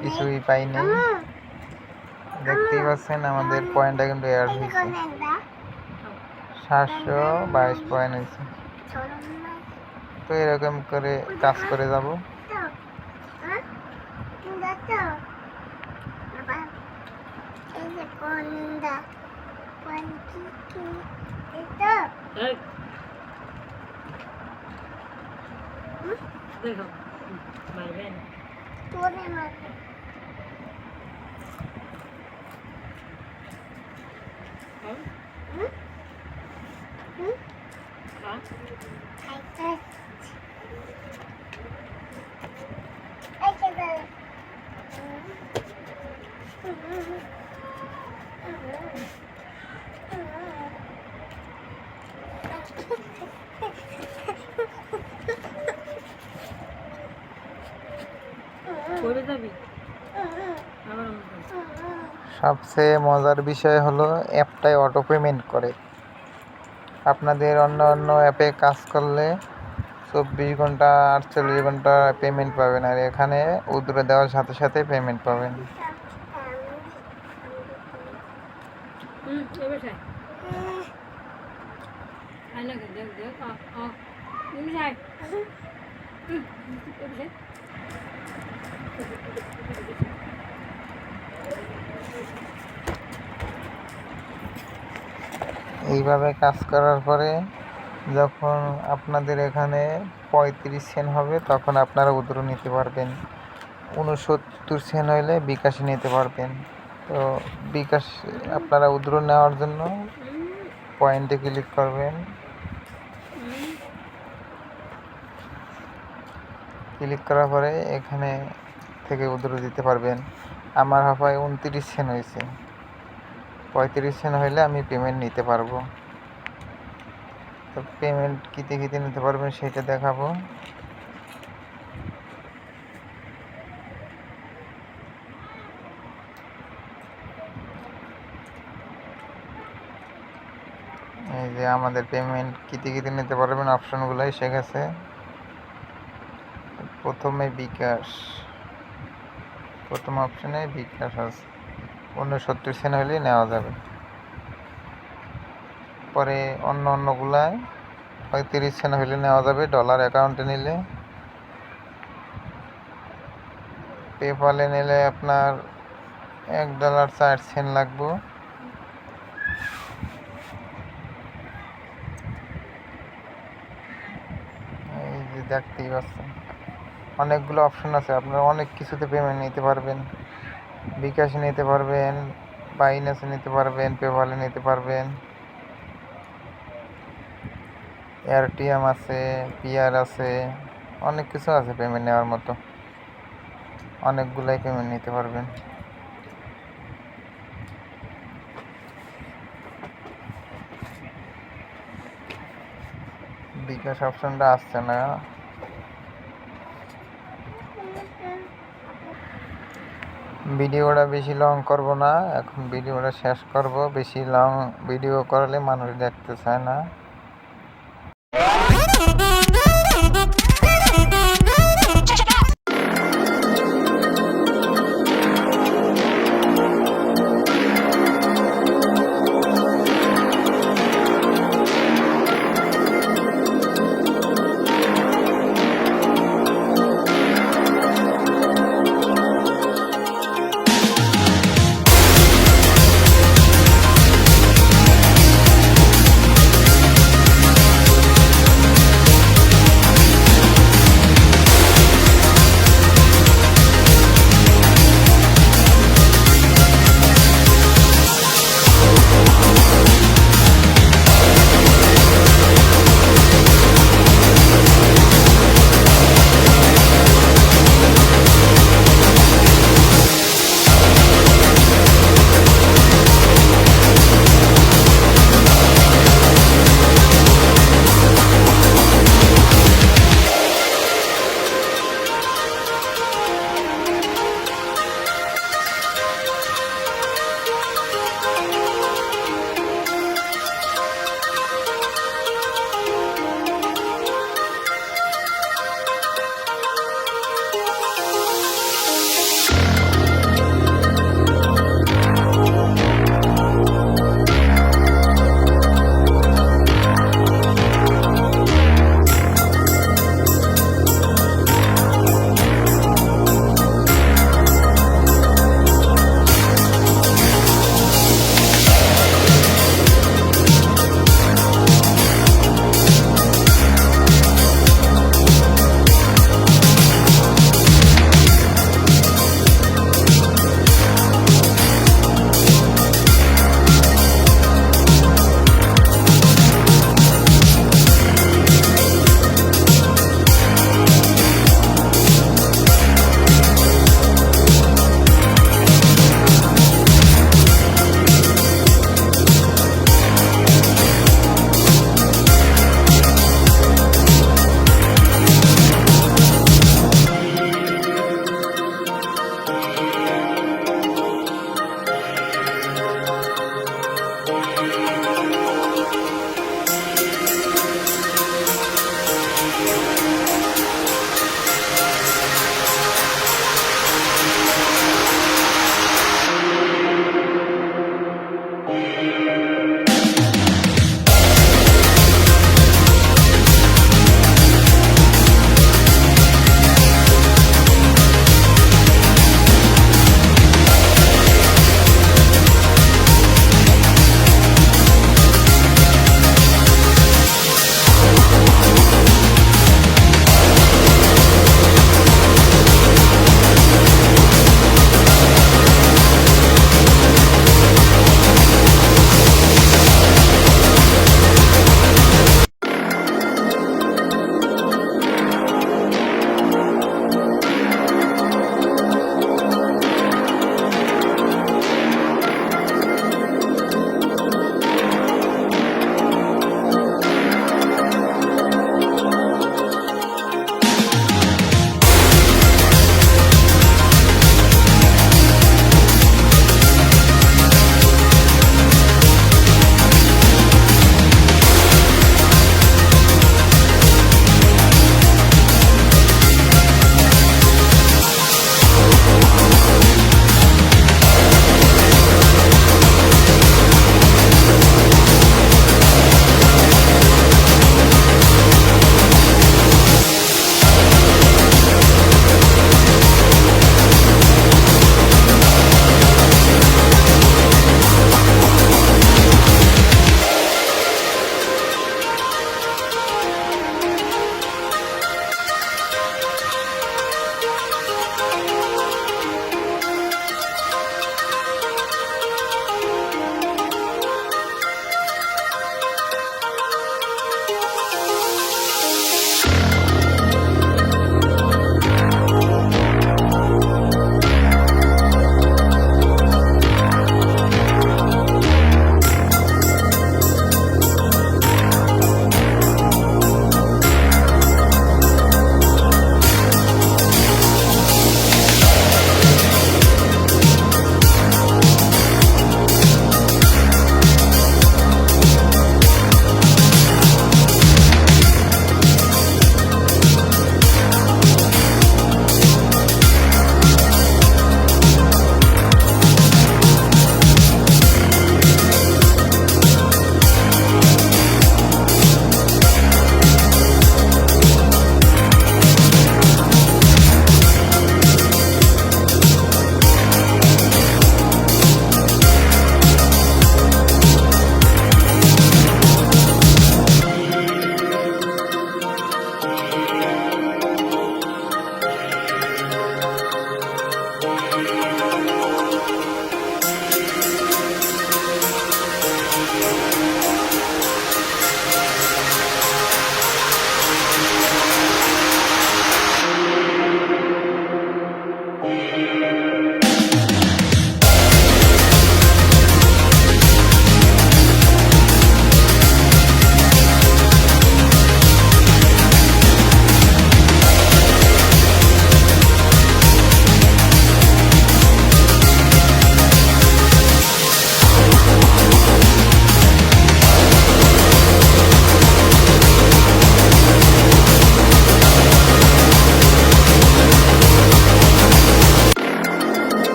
A: কিছুই পাইনি। দেখতেই পাচ্ছেন আমাদের পয়েন্টটা কিন্তু অ্যাড হয়েছে, 722 পয়েন্ট হয়েছে। তো এরকম করে কাজ করে যাব। সবচেয়ে মজার বিষয় হলো অ্যাপটাই অটো পেমেন্ট করে। আপনাদের অন্য অন্য অ্যাপে কাজ করলে 24 ঘন্টা 48 ঘন্টা পেমেন্ট পাবেন, আর এখানে উইথড্র দেওয়ার সাথে সাথে পেমেন্ট পাবেন। এইভাবে কাজ করার পরে যখন আপনাদের এখানে 35 সেন্ট হবে তখন আপনারা উইথড্র নিতে পারবেন। 69 সেন্ট হইলে বিকাশে নিতে পারবেন। তো বিকাশ আপনারা উইথড্র নেওয়ার জন্য পয়েন্টে ক্লিক করবেন। ক্লিক করার পরে এখানে থেকে উইথড্র দিতে পারবেন। আমার হাফায় 29 সেন্ট হয়েছে, 35 সেন্ট হইলে আমি পেমেন্ট নিতে পারবো। তো পেমেন্ট কিতে নিতে পারবেন সেটা দেখাবো। এই যে আমাদের পেমেন্ট কিতে নিতে পারবেন অপশনগুলো এসে গেছে। প্রথমে বিকাশ, প্রথম অপশনে বিকাশ আছে, 69 সেন্ট হলেই নেওয়া যাবে। পরে অন্যগুলায় 35 সেন্ট হলে নেওয়া যাবে ডলার অ্যাকাউন্টে নিলে। পেপালে নিলে আপনার $1.04 লাগবে। এই যে দেখতেই পাচ্ছেন অনেকগুলো অপশন আছে, আপনারা অনেক কিছুতে পেমেন্ট নিতে পারবেন। বিকাশে নিতে পারবেন, বাইন্যান্সে নিতে পারবেন, পেপালে নিতে পারবেন, এয়ারটিএম আছে, পিআর আছে, অনেক কিছু আছে পেমেন্ট নেওয়ার মতো। অনেকগুলাই পেমেন্ট নিতে পারবেন। বিকাশ অপশনটা আসছে না। ভিডিওটা বেশি লং করব না, এখন ভিডিওটা শেষ করব। বেশি লং ভিডিও করলে মানুষ দেখতে চায় না।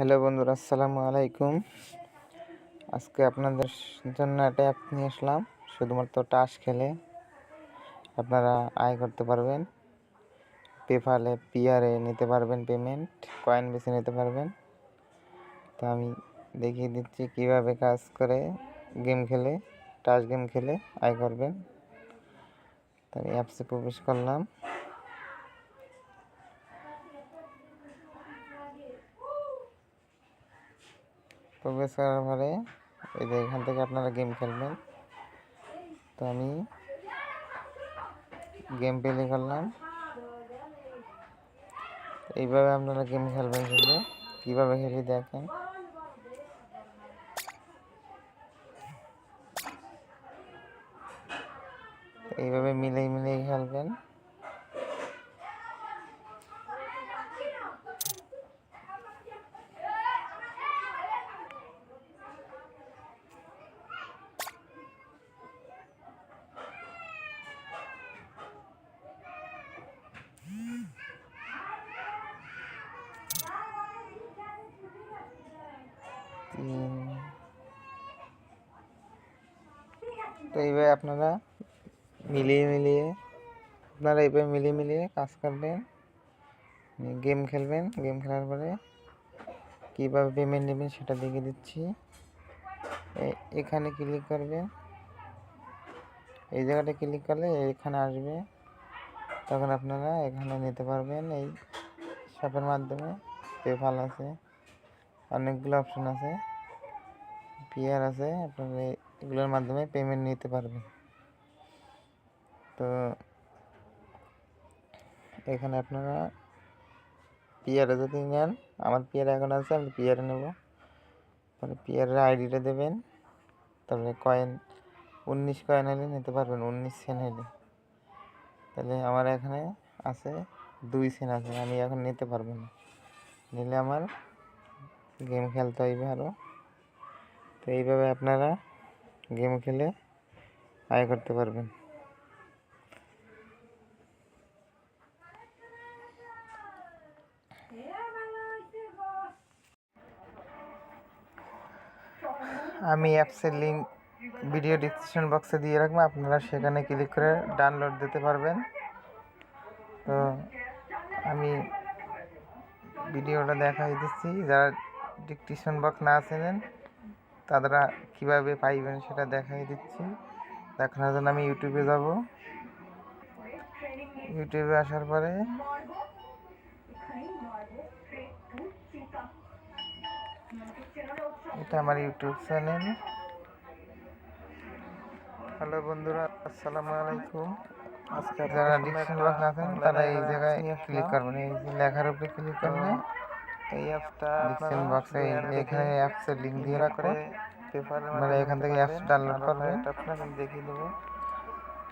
A: হ্যালো বন্ধুরা, আসসালামু আলাইকুম। আজকে আপনাদের জন্য একটা অ্যাপ নিয়ে আসলাম। শুধুমাত্র টাস খেলে আপনারা আয় করতে পারবেন। পেপ্যালে, পিয়ারে নিতে পারবেন পেমেন্ট, কয়েন বেছে নিতে পারবেন। তো আমি দেখিয়ে দিচ্ছি কিভাবে কাজ করে। গেম খেলে, টাস গেম খেলে আয় করবেন। তো আমি অ্যাপসে প্রবেশ করলাম। প্রবেশ করার পরে এই যে এখান থেকে আপনারা গেম খেলবেন। তো আমি গেম প্লে করলাম। এইভাবে আপনারা গেম খেলবেন। শুধু কীভাবে খেলি দেখেন। এইভাবে মিলিয়ে খেলবেন। তো এইভাবে আপনারা মিলিয়ে কাজ করবেন, গেম খেলবেন। গেম খেলার পরে কীভাবে পেমেন্ট নেবেন সেটা দেখিয়ে দিচ্ছি। এখানে ক্লিক করবেন। এই জায়গাটা ক্লিক করলে এখানে আসবে। তখন আপনারা এখানে নিতে পারবেন। এই শপের মাধ্যমে পেপ্যাল আছে, অনেকগুলো অপশন আছে, পিয়ার আছে। আপনারা এগুলোর মাধ্যমে পেমেন্ট নিতে পারবেন। তো এখানে আপনারা পিয়ারে যদি নেন, আমার পিয়ারে এখন আছে, আমি পিয়ারে নেব। পরে পিয়ারের আইডিটা দেবেন। তারপরে 19 কয়েন হলে নিতে পারবেন, 19 সেন্ট হলে। তাহলে আমার এখানে আছে 2 সেন্ট আছে, আমি এখন নিতে পারবো না। নিলে আমার গেম খেলতে হইবে আরও। তো এইভাবে আপনারা গেম খেলে আয় করতে পারবেন। আমি অ্যাপসের লিঙ্ক ভিডিও ডিসক্রিপশন বক্সে দিয়ে রাখবো, আপনারা সেখানে ক্লিক করে ডাউনলোড দিতে পারবেন। তো আমি ভিডিওটা দেখাই দিচ্ছি। যারা ডিসক্রিপশন বক্স না চেনেন তারা কীভাবে পাইবেন সেটা দেখাই দিচ্ছি। দেখানোর জন্য আমি ইউটিউবে যাব। ইউটিউবে আসার পরে এটা আমার ইউটিউব চ্যানেল। হ্যালো বন্ধুরা, আসসালামু আলাইকুম। আজকে যারা ডিসক্রিপশন বক্স না আছেন তারা এই জায়গায় ক্লিক করবেন। এই যে লেখার উপরে ক্লিক করলে এই অ্যাপটা ডিসক্রিপশন বক্সে এখানে অ্যাপসের লিঙ্ক দিয়ে রাখবো। আপনারা এখান থেকে অ্যাপস ডাউনলোড করবেন। আপনাকে দেখিয়ে দেবো।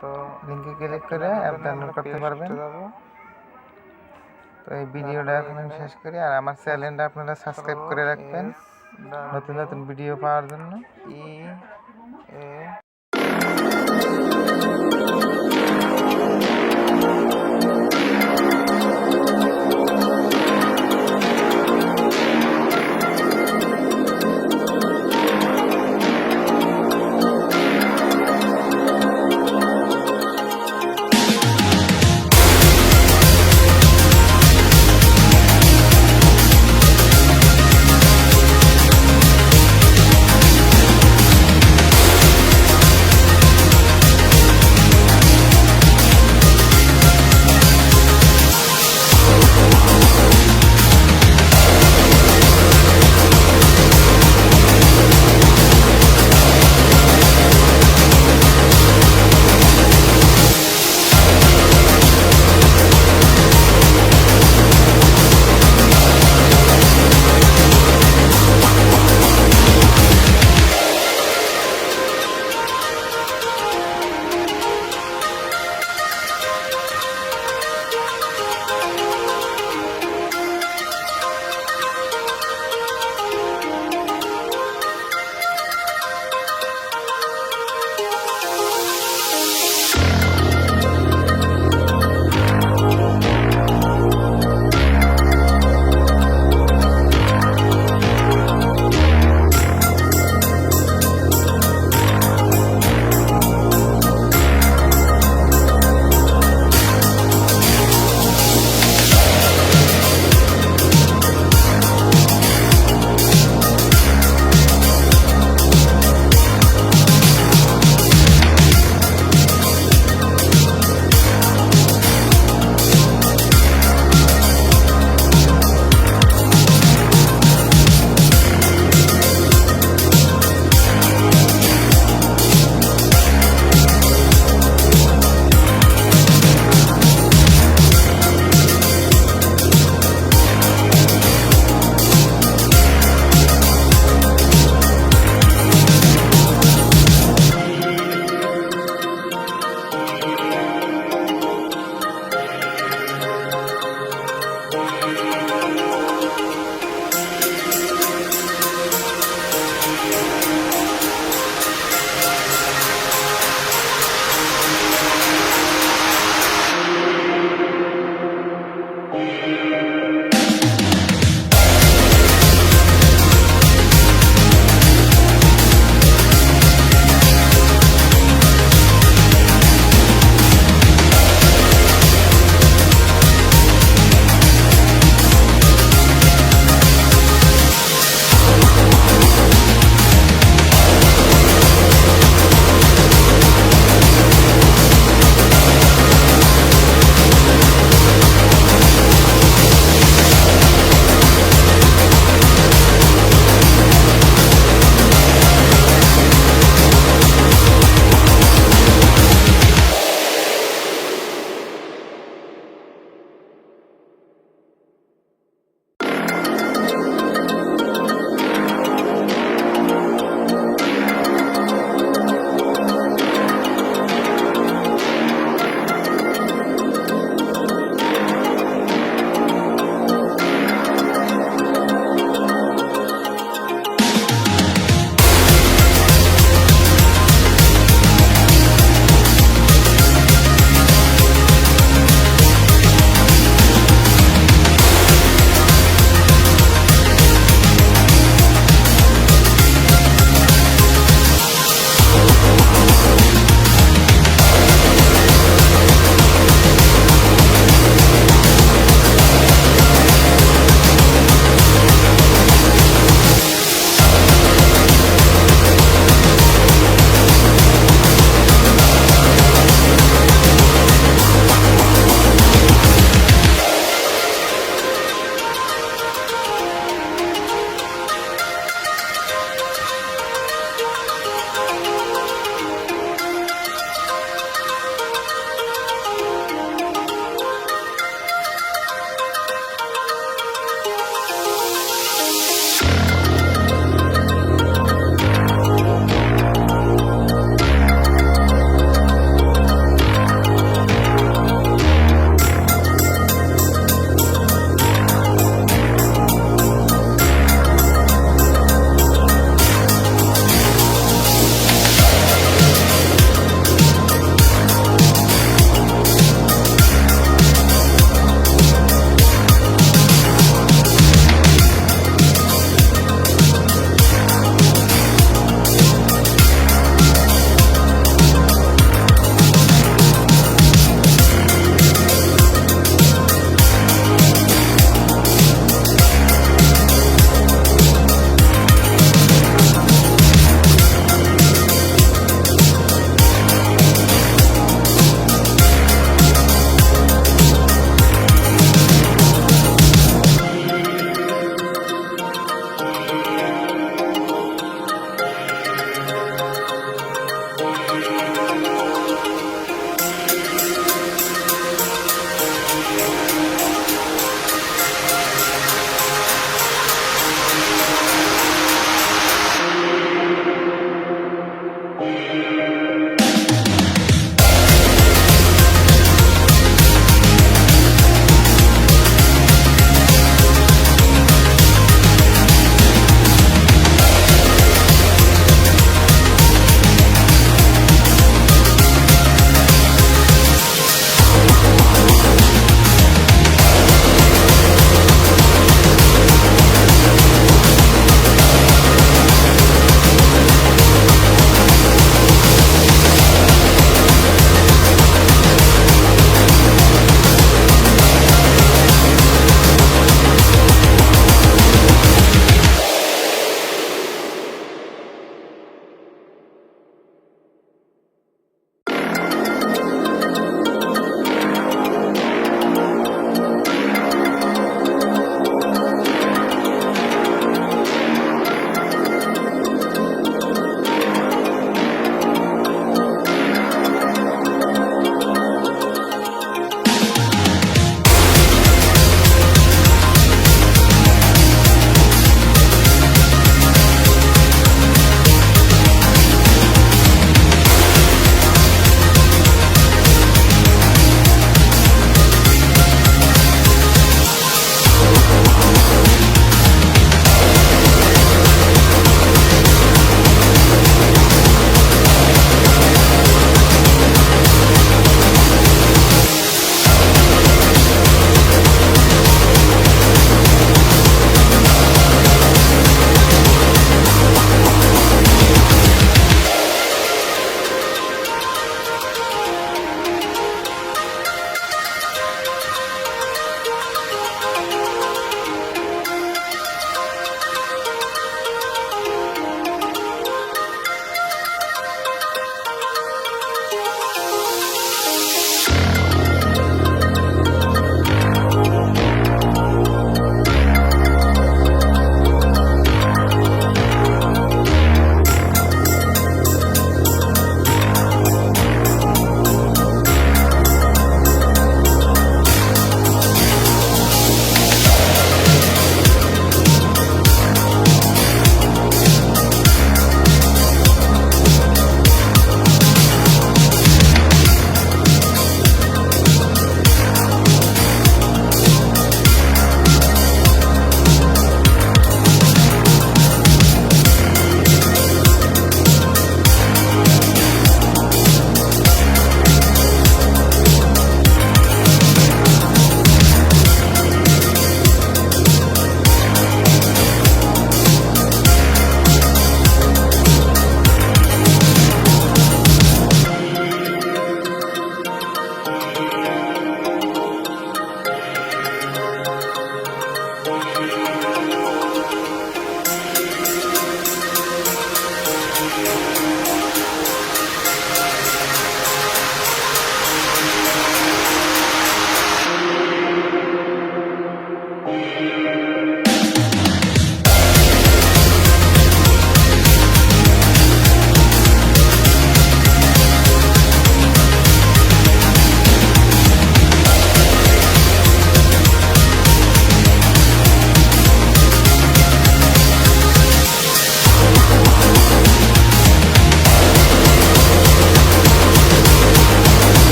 A: তো লিঙ্কে ক্লিক করে অ্যাপ ডাউনলোড করতে পারবেন। তো এই ভিডিওটা এখন আমি শেষ করি। আর আমার চ্যানেলটা আপনারা সাবস্ক্রাইব করে রাখবেন নতুন নতুন ভিডিও পাওয়ার জন্য।